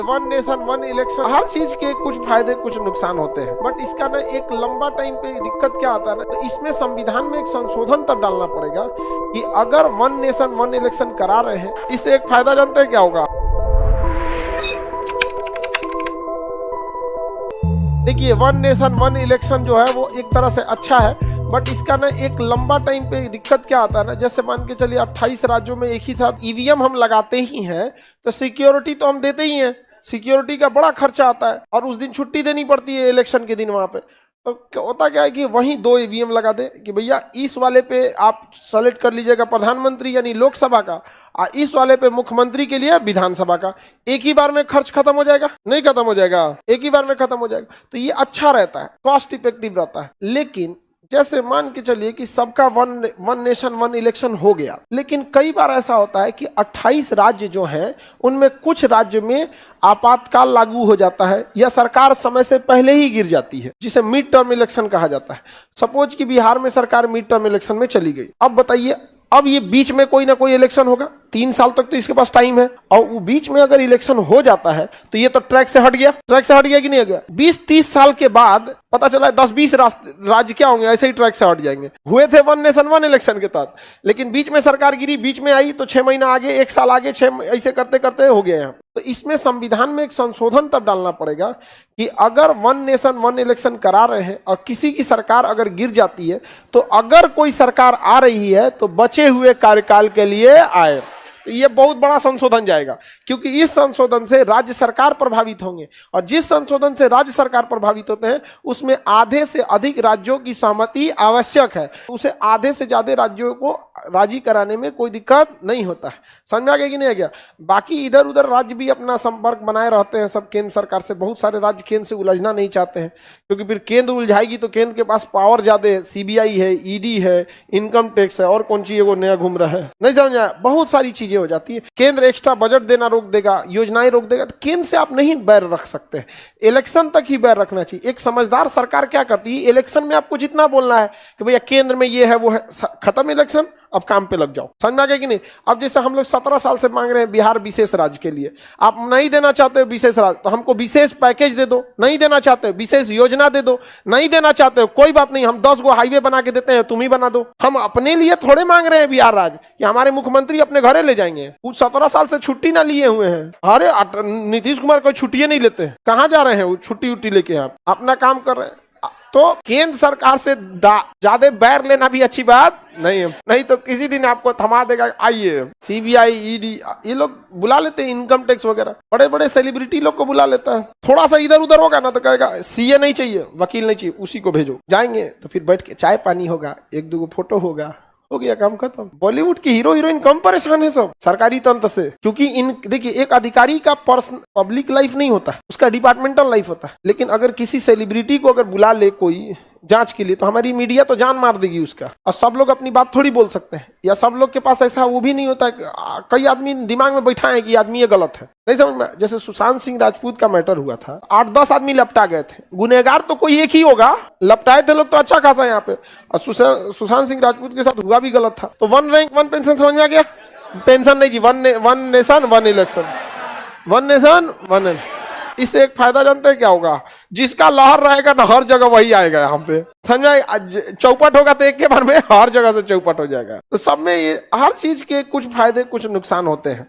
One nation one election, हर चीज के कुछ फायदे कुछ नुकसान होते हैं, बट इसका ना एक लंबा टाइम पे दिक्कत क्या आता है ना, तो इसमें संविधान में एक संशोधन तब डालना पड़ेगा कि अगर वन नेशन वन इलेक्शन करा रहे हैं, इससे एक फायदा जानते हैं क्या होगा। देखिए, वन नेशन वन इलेक्शन जो है वो एक तरह से अच्छा है, बट इसका ना एक लंबा टाइम पे दिक्कत क्या आता है ना, जैसे मान के चलिए 28 राज्यों में एक ही साथ ईवीएम हम लगाते ही हैं, तो सिक्योरिटी तो हम देते ही हैं, सिक्योरिटी का बड़ा खर्चा आता है और उस दिन छुट्टी देनी पड़ती है इलेक्शन के दिन वहां पे। तो होता क्या है कि वहीं 2 ईवीएम लगा दे कि भैया इस वाले पे आप सेलेक्ट कर लीजिएगा प्रधानमंत्री यानी लोकसभा का, और इस वाले पे मुख्यमंत्री के लिए विधानसभा का। एक ही बार में खर्च खत्म हो जाएगा, नहीं खत्म हो जाएगा, एक ही बार में खत्म हो जाएगा। तो ये अच्छा रहता है, कॉस्ट इफेक्टिव रहता है। लेकिन जैसे मान के चलिए कि सबका वन नेशन वन इलेक्शन हो गया, लेकिन कई बार ऐसा होता है कि 28 राज्य जो हैं उनमें कुछ राज्य में आपातकाल लागू हो जाता है या सरकार समय से पहले ही गिर जाती है, जिसे मिड टर्म इलेक्शन कहा जाता है। सपोज कि बिहार में सरकार मिड टर्म इलेक्शन में चली गई, अब बताइए, अब ये बीच में कोई ना कोई इलेक्शन होगा, 3 साल तक तो इसके पास टाइम है, और वो बीच में अगर इलेक्शन हो जाता है तो ये तो ट्रैक से हट गया, ट्रैक से हट गया कि नहीं हट गया। 20-30 साल के बाद पता चला 10-20 राज्य क्या होंगे, ऐसे ही ट्रैक से हट जाएंगे। हुए थे वन नेशन वन इलेक्शन के तहत, लेकिन बीच में सरकार गिरी, बीच में आई तो 6 महीना आगे, 1 साल आगे, 6 ऐसे करते करते हो गए हैं। तो इसमें संविधान में एक संशोधन तब डालना पड़ेगा कि अगर वन नेशन वन इलेक्शन करा रहे हैं और किसी की सरकार अगर गिर जाती है, तो अगर कोई सरकार आ रही है तो बचे हुए कार्यकाल के लिए आए। ये बहुत बड़ा संशोधन जाएगा, क्योंकि इस संशोधन से राज्य सरकार प्रभावित होंगे, और जिस संशोधन से राज्य सरकार प्रभावित होते हैं उसमें आधे से अधिक राज्यों की सहमति आवश्यक है। उसे आधे से ज्यादा राज्यों को राजी कराने में कोई दिक्कत नहीं होता है। समझ में आ गया कि नहीं आ गया। बाकी इधर उधर राज्य भी अपना संपर्क बनाए रहते हैं सब केंद्र सरकार से। बहुत सारे राज्य केंद्र से उलझना नहीं चाहते हैं, क्योंकि फिर केंद्र उलझाएगी तो केंद्र के पास पावर ज्यादा है, सीबीआई है, ईडी है, इनकम टैक्स है, और कौन चीज वो नया घूम रहा है, नहीं समझ आया। बहुत सारी चीजें हो जाती है। केंद्र एक्स्ट्रा बजट देना रोक देगा, योजनाएं रोक देगा, तो केंद्र से आप नहीं बैर रख सकते। इलेक्शन तक ही बैर रखना चाहिए। एक समझदार सरकार क्या करती है, इलेक्शन में आपको जितना बोलना है कि भैया केंद्र में ये है वो है, खत्म इलेक्शन, अब काम पे लग जाओ। समझ में आ गया कि नहीं। अब जैसे हम लोग 17 साल से मांग रहे हैं बिहार विशेष राज्य के लिए, आप नहीं देना चाहते हो विशेष राज्य, तो हमको विशेष पैकेज दे दो। नहीं देना चाहते हो विशेष योजना दे दो। नहीं देना चाहते हो कोई बात नहीं, हम 10 गो हाईवे बना के देते हैं, तुम ही बना दो। हम अपने लिए थोड़े मांग रहे हैं बिहार राज्य कि हमारे मुख्यमंत्री अपने घरे ले जाएंगे। वो 17 साल से छुट्टी ना लिए हुए हैं। अरे नीतीश कुमार कोई छुट्टियां नहीं लेते हैं, कहाँ जा रहे हैं वो छुट्टी उट्टी लेके, आप अपना काम कर रहे हैं। तो केंद्र सरकार से ज्यादा बैर लेना भी अच्छी बात नहीं है, नहीं तो किसी दिन आपको थमा देगा। आइए, सीबीआई, ईडी, ये लोग बुला लेते हैं, इनकम टैक्स वगैरह, बड़े बड़े सेलिब्रिटी लोग को बुला लेता है। थोड़ा सा इधर उधर होगा ना तो कहेगा सीए नहीं चाहिए, वकील नहीं चाहिए, उसी को भेजो। जाएंगे तो फिर बैठ के चाय पानी होगा, 1-2 फोटो होगा, हो गया काम खत्म। बॉलीवुड की हीरो हीरोइन कम परेशान है सब सरकारी तंत्र से, क्योंकि इन देखिए, एक अधिकारी का पर्सनल पब्लिक लाइफ नहीं होता, उसका डिपार्टमेंटल लाइफ होता है। लेकिन अगर किसी सेलिब्रिटी को अगर बुला ले कोई जांच के लिए, तो हमारी मीडिया तो जान मार देगी उसका, और सब लोग अपनी बात थोड़ी बोल सकते हैं, या सब लोग के पास ऐसा वो भी नहीं होता है। कई आदमी दिमाग में बैठा है कि आदमी ये गलत है, नहीं समझ में। जैसे सुशांत सिंह राजपूत का मैटर हुआ था, 8-10 आदमी लपटा गए थे, गुनहगार तो कोई एक ही होगा, लपटाए थे लोग तो अच्छा खासा यहाँ पे, और सुशांत सिंह राजपूत के साथ हुआ भी गलत था। तो 1 रैंक 1 पेंशन समझ में आ गया। पेंशन नहीं जी, one nation one election, one nation one. इससे एक फायदा जानते हैं क्या होगा, जिसका लहर रहेगा ना हर जगह वही आएगा यहाँ पे। समझे, चौपट होगा तो एक के बार में हर जगह से चौपट हो जाएगा। तो सब में ये हर चीज के कुछ फायदे कुछ नुकसान होते हैं।